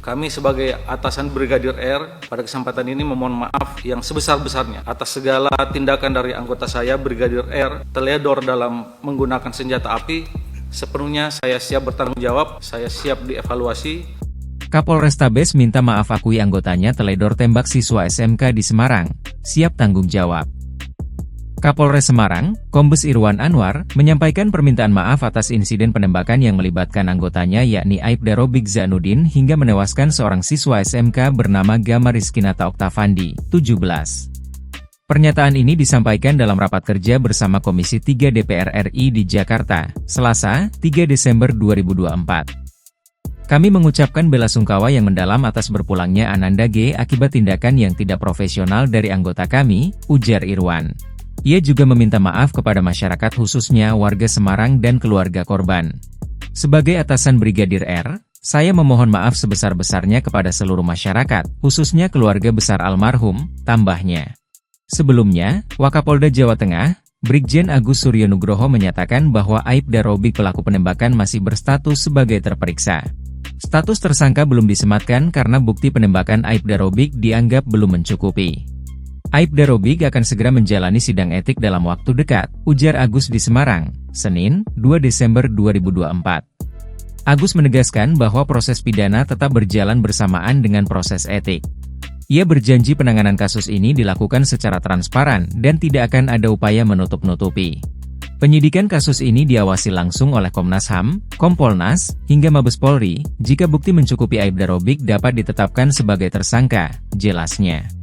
Kami sebagai atasan Brigadir R pada kesempatan ini memohon maaf yang sebesar-besarnya atas segala tindakan dari anggota saya Brigadir R teledor dalam menggunakan senjata api. Sepenuhnya saya siap bertanggung jawab, saya siap dievaluasi. Kapolrestabes minta maaf akui anggotanya teledor tembak siswa SMK di Semarang, siap tanggung jawab. Kapolres Semarang, Kombes Irwan Anwar, menyampaikan permintaan maaf atas insiden penembakan yang melibatkan anggotanya yakni Aibda Robik Zainuddin hingga menewaskan seorang siswa SMK bernama Gama Rizkinata Oktavandi, 17. Pernyataan ini disampaikan dalam rapat kerja bersama Komisi 3 DPR RI di Jakarta, Selasa, 3 Desember 2024. Kami mengucapkan belasungkawa yang mendalam atas berpulangnya Ananda G akibat tindakan yang tidak profesional dari anggota kami, ujar Irwan. Ia juga meminta maaf kepada masyarakat khususnya warga Semarang dan keluarga korban. Sebagai atasan Brigadir R, saya memohon maaf sebesar-besarnya kepada seluruh masyarakat, khususnya keluarga besar almarhum, tambahnya. Sebelumnya, Wakapolda Jawa Tengah, Brigjen Agus Suryonugroho menyatakan bahwa Aibda Robik pelaku penembakan masih berstatus sebagai terperiksa. Status tersangka belum disematkan karena bukti penembakan Aibda Robik dianggap belum mencukupi. Aibda Robik akan segera menjalani sidang etik dalam waktu dekat, ujar Agus di Semarang, Senin, 2 Desember 2024. Agus menegaskan bahwa proses pidana tetap berjalan bersamaan dengan proses etik. Ia berjanji penanganan kasus ini dilakukan secara transparan dan tidak akan ada upaya menutup-nutupi. Penyidikan kasus ini diawasi langsung oleh Komnas HAM, Kompolnas, hingga Mabes Polri. Jika bukti mencukupi Aibda Robik dapat ditetapkan sebagai tersangka, jelasnya.